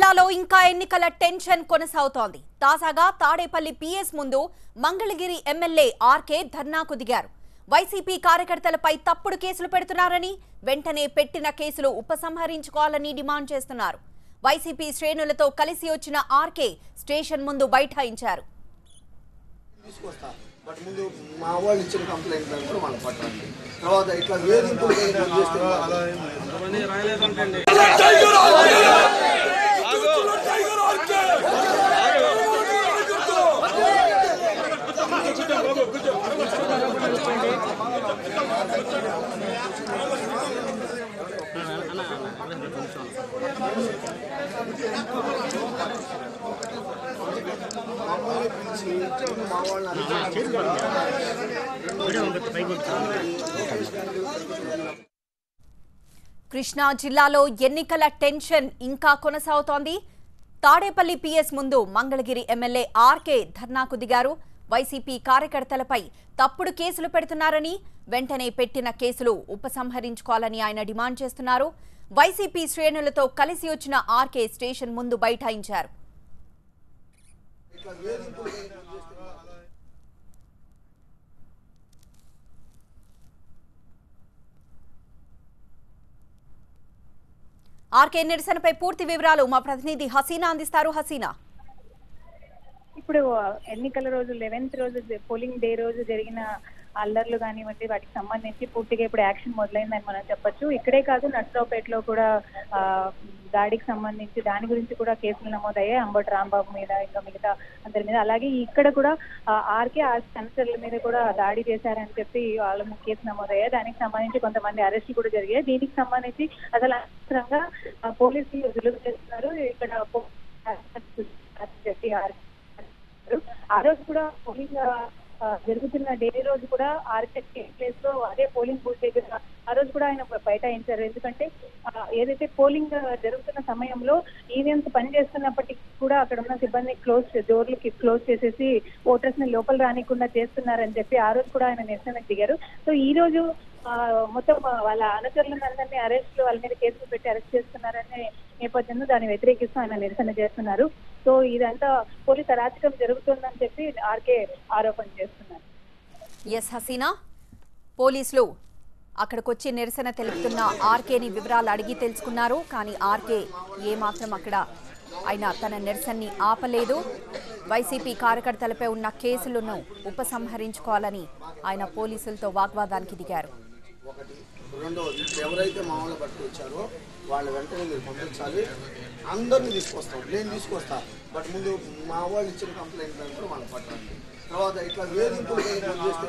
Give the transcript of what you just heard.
జిల్లాలో ఇంకా ఎన్నికల టెన్షన్ కొనసాగుతోంది. తాజాగా తాడేపల్లి పిఎస్ ముందు మంగళగిరి ఎమ్మెల్యే ఆర్కే ధర్నాకు దిగారు. వైసీపీ కార్యకర్తలపై తప్పుడు కేసులు పెడుతున్నారని, వెంటనే పెట్టిన కేసులు ఉపసంహరించుకోవాలని డిమాండ్ చేస్తున్నారు. వైసీపీ శ్రేణులతో కలిసి వచ్చిన ఆర్కే స్టేషన్ ముందు బైఠాయించారు. బట్ ముందు మా వాళ్ళు ఇచ్చిన కంప్లైంట్ కూడా మనం పట్టాలి. తర్వాత ఇట్లా వేధింపులు చేస్తే కృష్ణా జిల్లాలో ఎన్నికల టెన్షన్ ఇంకా కొనసాగుతోంది. తాడేపల్లి పిఎస్ ముందు మంగళగిరి ఎమ్మెల్యే ఆర్కే ధర్నాకు దిగారు. వైసీపీ కార్యకర్తలపై తప్పుడు కేసులు పెడుతున్నారని, వెంటనే పెట్టిన కేసులు ఉపసంహరించుకోవాలని ఆయన డిమాండ్ చేస్తున్నారు. వైసీపీ శ్రేణులతో కలిసి వచ్చిన ఆర్కే స్టేషన్ ముందు బైఠాయించారు. ఆర్కే నిరసనపై పూర్తి వివరాలు మా ప్రతినిధి హసీనా అందిస్తారు. హసీనా, ఇప్పుడు ఎన్నికల రోజు 11th రోజు పోలింగ్ డే రోజు జరిగిన అల్లర్లు కానివ్వండి, వాటికి సంబంధించి పూర్తిగా ఇప్పుడు యాక్షన్ మొదలైందని మనం చెప్పొచ్చు. ఇక్కడే కాదు, నర్సరావుపేటలో కూడా దాడికి సంబంధించి దాని గురించి కూడా కేసులు నమోదయ్యాయి. అంబటి రాంబాబు మీద, ఇంకా మిగతా అందరి మీద. అలాగే ఇక్కడ కూడా ఆర్కే సెన్సర్ల మీద కూడా దాడి చేశారని చెప్పి వాళ్ళ కేసు నమోదయ్యాయి. దానికి సంబంధించి కొంతమంది అరెస్టులు కూడా జరిగాయి. దీనికి సంబంధించి అసలు అనవసరంగా పోలీసులు విలువ చేస్తున్నారు. ఇక్కడ ఆ రోజు కూడా పోలింగ్ జరుగుతున్న డే రోజు కూడా ఆర్కే ప్లేస్ లో అదే పోలింగ్ బూత్ దగ్గర ఆ రోజు కూడా ఆయన బైఠాయించారు. ఎందుకంటే ఏదైతే పోలింగ్ జరుగుతున్న సమయంలో ఈవీఎంస్ పనిచేస్తున్నప్పటికీ కూడా అక్కడ ఉన్న సిబ్బంది డోర్లకి క్లోజ్ చేసేసి ఓటర్స్ ని లోపల రానికుండా చేస్తున్నారని చెప్పి ఆ రోజు కూడా ఆయన నిరసనకు దిగారు. సో ఈ రోజు మొత్తం వాళ్ళ అనుచరులందరినీ వాళ్ళ మీద కేసులు పెట్టి అరెస్ట్ చేస్తున్నారనే నేపథ్యంలో దాన్ని వ్యతిరేకిస్తూ ఆయన నిరసన చేస్తున్నారు. సో ఇదంతా పోలీసు అరాచకం జరుగుతుందని చెప్పి ఆర్కే ఆరోపణ చేస్తున్నారు. ఎస్ హసీనా, పోలీసులు అక్కడికొచ్చి నిరసన తెలుపుతున్న ఆర్కేని వివరాలు అడిగి తెలుసుకున్నారు. కానీ ఆర్కే ఏమాత్రం అక్కడ ఆయన తన నిరసనని ఆపలేదు. వైసీపీ కార్యకర్తలపై ఉన్న కేసులను ఉపసంహరించుకోవాలని ఆయన పోలీసులతో వాగ్వాదానికి దిగారు. ఒకటి, రెండవది, ఎవరైతే మా వాళ్ళు పట్టుకొచ్చారో వాళ్ళ వెంటనే మీరు పంపించాలి. అందరినీ తీసుకొస్తాం, నేను తీసుకొస్తా. బట్ ముందు మా వాళ్ళు ఇచ్చిన కంప్లైంట్ కూడా మనం పట్టాలి. తర్వాత ఇట్లా వేధింపులు చేస్తే